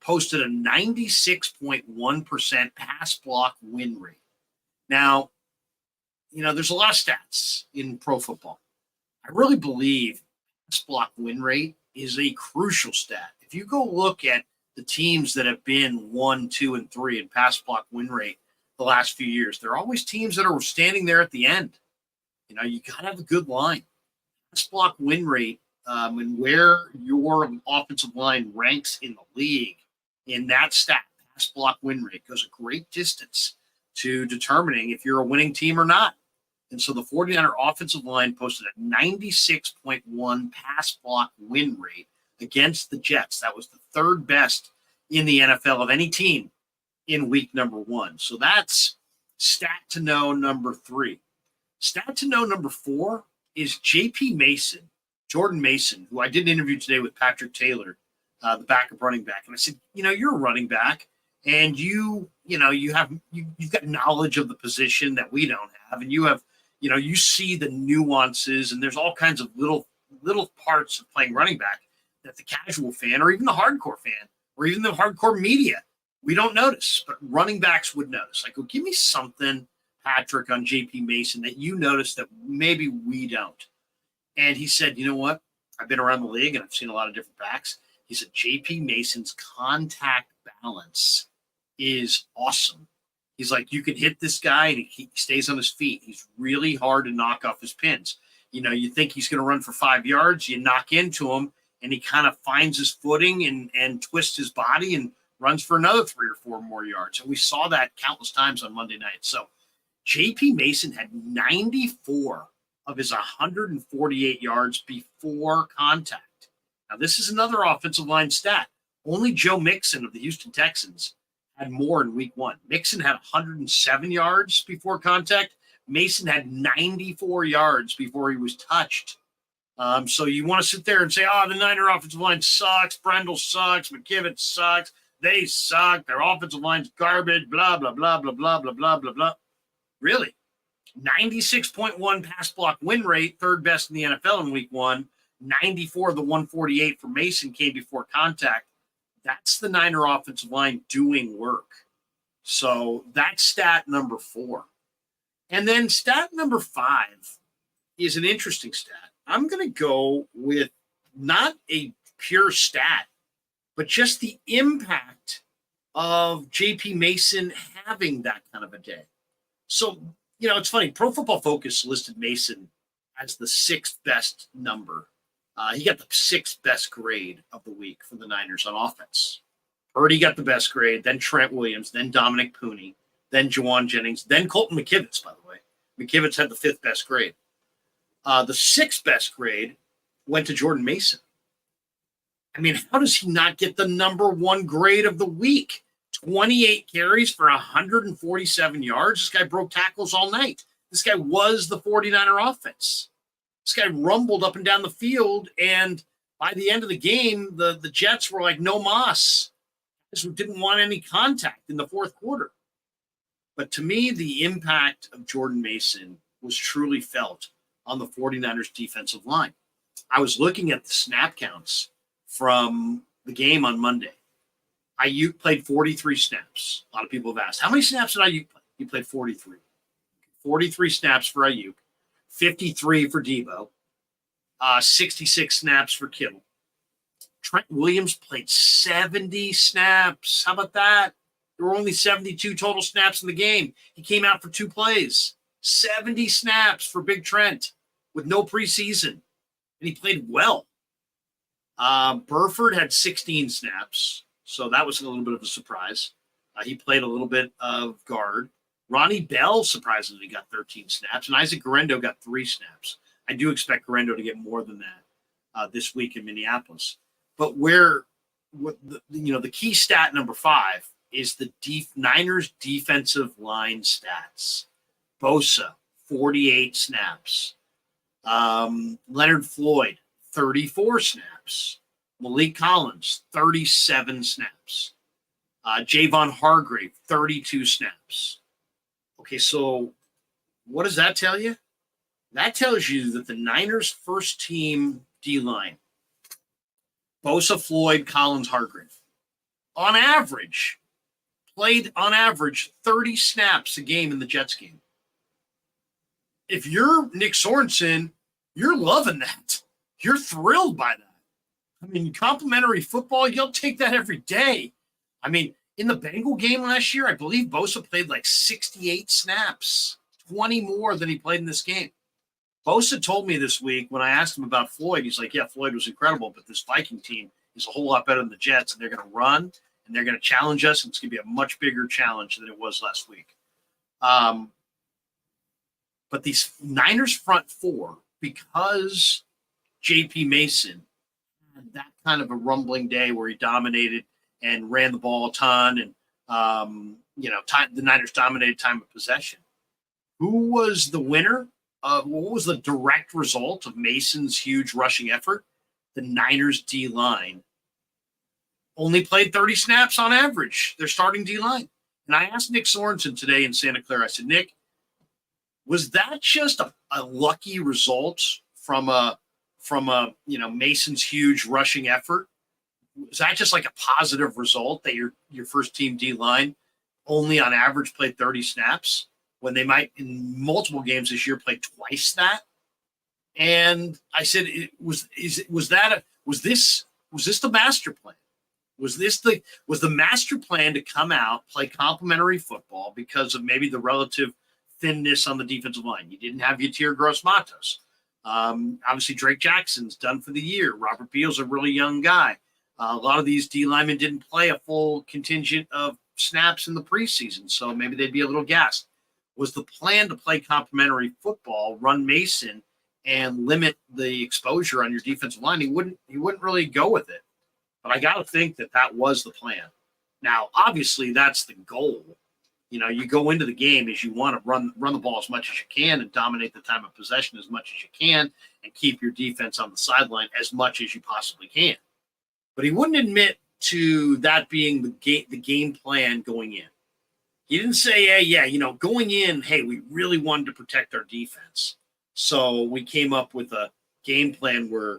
A: posted a 96.1% pass block win rate. Now, there's a lot of stats in pro football. I really believe pass block win rate is a crucial stat. If you go look at the teams that have been 1, 2, and 3 in pass block win rate the last few years, they're always teams that are standing there at the end. You got to have a good line. Pass block win rate and where your offensive line ranks in the league in that stat, pass block win rate, goes a great distance to determining if you're a winning team or not. And so the 49er offensive line posted a 96.1 pass block win rate against the Jets. That was the 3rd best in the NFL of any team in week number 1. So that's stat to know number 3. Stat to know number 4 is J.P. Mason, Jordan Mason, who I did an interview today with Patrick Taylor, the backup running back. And I said, you're a running back and you've got knowledge of the position that we don't have. And you have, you see the nuances and there's all kinds of little parts of playing running back that the casual fan or even the hardcore fan or even the hardcore media, we don't notice, but running backs would notice. I go, give me something, Patrick, on J.P. Mason that you notice that maybe we don't. And he said, you know what? I've been around the league and I've seen a lot of different backs. He said J.P. Mason's contact balance is awesome. He's like, you can hit this guy and he stays on his feet. He's really hard to knock off his pins. You think he's going to run for 5 yards, you knock into him, and he kind of finds his footing and twists his body and runs for another 3 or 4 more yards. And we saw that countless times on Monday night. So J.P. Mason had 94 of his 148 yards before contact. Now, this is another offensive line stat. Only Joe Mixon of the Houston Texans had more in week 1. Mixon had 107 yards before contact. Mason had 94 yards before he was touched. So you want to sit there and say, the Niner offensive line sucks. Brendel sucks. McKivitz sucks. They suck. Their offensive line's garbage. Blah, blah, blah, blah, blah, blah, blah, blah, blah. Really? 96.1 pass block win rate, 3rd best in the NFL in week 1. 94 of the 148 for Mason came before contact. That's the Niner offensive line doing work. So that's stat number 4. And then stat number 5 is an interesting stat. I'm going to go with not a pure stat, but just the impact of J.P. Mason having that kind of a day. So, it's funny. Pro Football Focus listed Mason as the 6th best number. He got the 6th best grade of the week for the Niners on offense. Purdy got the best grade, then Trent Williams, then Dominic Pooney, then Juwan Jennings, then Colton McKivitz, by the way. McKivitz had the 5th best grade. The 6th best grade went to Jordan Mason. I mean, how does he not get the number 1 grade of the week? 28 carries for 147 yards. This guy broke tackles all night. This guy was the 49er offense. This guy rumbled up and down the field, and by the end of the game, the Jets were like, no mas. This didn't want any contact in the 4th quarter. But to me, the impact of Jordan Mason was truly felt on the 49ers defensive line. I was looking at the snap counts from the game on Monday. Ayuk played 43 snaps. A lot of people have asked, how many snaps did Ayuk play? He played 43. 43 snaps for Ayuk, 53 for Debo, 66 snaps for Kittle. Trent Williams played 70 snaps. How about that? There were only 72 total snaps in the game. He came out for 2 plays. 70 snaps for Big Trent with no preseason. And he played well. Burford had 16 snaps, so that was a little bit of a surprise. He played a little bit of guard. Ronnie Bell surprisingly got 13 snaps, and Isaac Guerrero got 3 snaps. I do expect Guerrero to get more than that this week in Minneapolis. But the key stat number 5 is the Niners defensive line stats. Bosa, 48 snaps. Leonard Floyd, 34 snaps. Malik Collins, 37 snaps. Javon Hargrave, 32 snaps. Okay, so what does that tell you? That tells you that the Niners' first team D-line, Bosa, Floyd, Collins, Hargrave, on average, played on average 30 snaps a game in the Jets game. If you're Nick Sorensen, you're loving that. You're thrilled by that. I mean, complimentary football, you'll take that every day. I mean, in the Bengal game last year, I believe Bosa played like 68 snaps, 20 more than he played in this game. Bosa told me this week when I asked him about Floyd, he's like, yeah, Floyd was incredible, but this Viking team is a whole lot better than the Jets, and they're going to run, and they're going to challenge us, and it's going to be a much bigger challenge than it was last week. But these Niners front 4, because J.P. Mason had that kind of a rumbling day where he dominated and ran the ball a ton, and the Niners dominated time of possession. Who was the winner? What was the direct result of Mason's huge rushing effort? The Niners D-line only played 30 snaps on average. Their starting D-line. And I asked Nick Sorensen today in Santa Clara, I said, Nick, was that just a lucky result from Mason's huge rushing effort? Was that just like a positive result that your first team D-line only on average played 30 snaps when they might in multiple games this year play twice that? And I said, was this the master plan? Was the master plan to come out, play complimentary football because of maybe the relative thinness on the defensive line? You didn't have Yatir Gross-Matos. Obviously, Drake Jackson's done for the year. Robert Beal's a really young guy. A lot of these D linemen didn't play a full contingent of snaps in the preseason, so maybe they'd be a little gassed. Was the plan to play complimentary football, run Mason, and limit the exposure on your defensive line? He wouldn't really go with it. But I got to think that was the plan. Now, obviously, that's the goal. You go into the game as you want to run the ball as much as you can and dominate the time of possession as much as you can and keep your defense on the sideline as much as you possibly can. But he wouldn't admit to that being the game plan going in. He didn't say, hey, going in, hey, we really wanted to protect our defense. So we came up with a game plan where,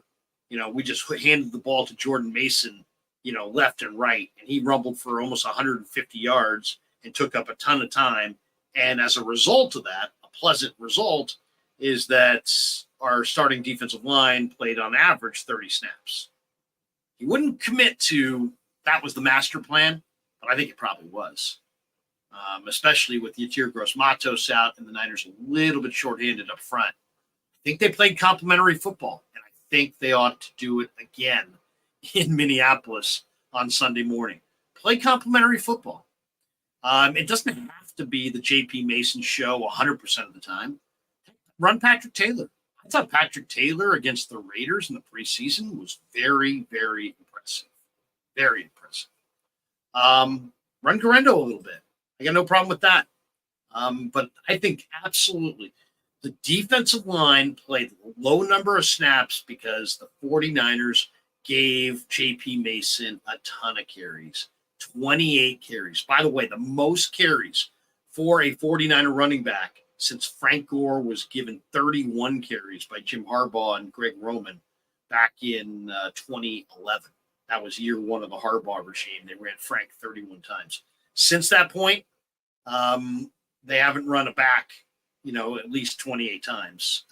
A: we just handed the ball to Jordan Mason, left and right, and he rumbled for almost 150 yards and took up a ton of time. And as a result of that, a pleasant result is that our starting defensive line played on average 30 snaps. He wouldn't commit to that was the master plan, but I think it probably was, especially with Yatir Gross-Matos out and the Niners a little bit shorthanded up front. I think they played complimentary football, and I think they ought to do it again in Minneapolis on Sunday morning. Play complimentary football. It doesn't have to be the J.P. Mason show 100% of the time. Run Patrick Taylor. I thought Patrick Taylor against the Raiders in the preseason was very, very impressive. Very impressive. Run Guerrero a little bit. I got no problem with that. But I think absolutely the defensive line played a low number of snaps because the 49ers gave J.P. Mason a ton of carries. 28 carries. By the way, the most carries for a 49er running back since Frank Gore was given 31 carries by Jim Harbaugh and Greg Roman back in 2011. That was year one of the Harbaugh regime. They ran Frank 31 times. Since that point, they haven't run a back, at least 28 times.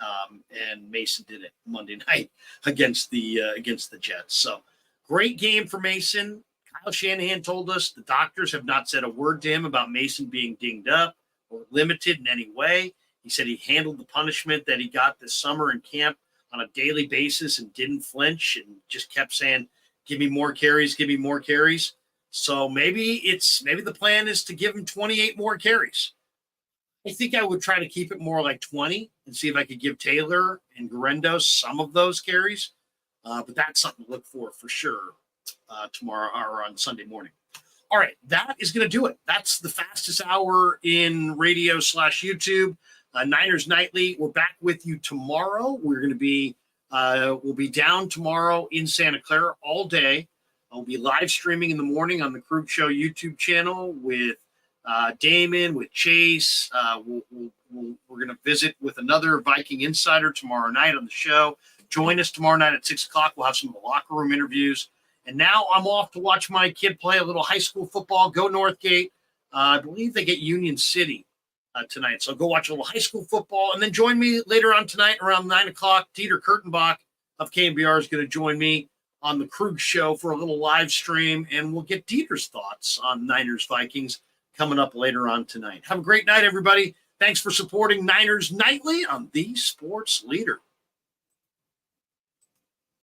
A: And Mason did it Monday night against the Jets. So great game for Mason. Kyle Shanahan told us the doctors have not said a word to him about Mason being dinged up or limited in any way. He said he handled the punishment that he got this summer in camp on a daily basis and didn't flinch and just kept saying, give me more carries, give me more carries. So maybe the plan is to give him 28 more carries. I think I would try to keep it more like 20 and see if I could give Taylor and Guerrero some of those carries. But that's something to look for sure tomorrow or on Sunday morning. All right, that is going to do it. That's the fastest hour in radio/YouTube. Niners Nightly. We're back with you tomorrow. We're going to be we'll be down tomorrow in Santa Clara all day. I'll be live streaming in the morning on the Krueger Show YouTube channel with Damon, with Chase. We're going to visit with another Viking insider tomorrow night on the show. Join us tomorrow night at 6 o'clock. We'll have some of the locker room interviews. And now I'm off to watch my kid play a little high school football. Go Northgate. I believe they get Union City tonight. So go watch a little high school football. And then join me later on tonight around 9 o'clock. Dieter Kurtenbach of KMBR is going to join me on the Krug Show for a little live stream. And we'll get Dieter's thoughts on Niners Vikings coming up later on tonight. Have a great night, everybody. Thanks for supporting Niners Nightly on The Sports Leader.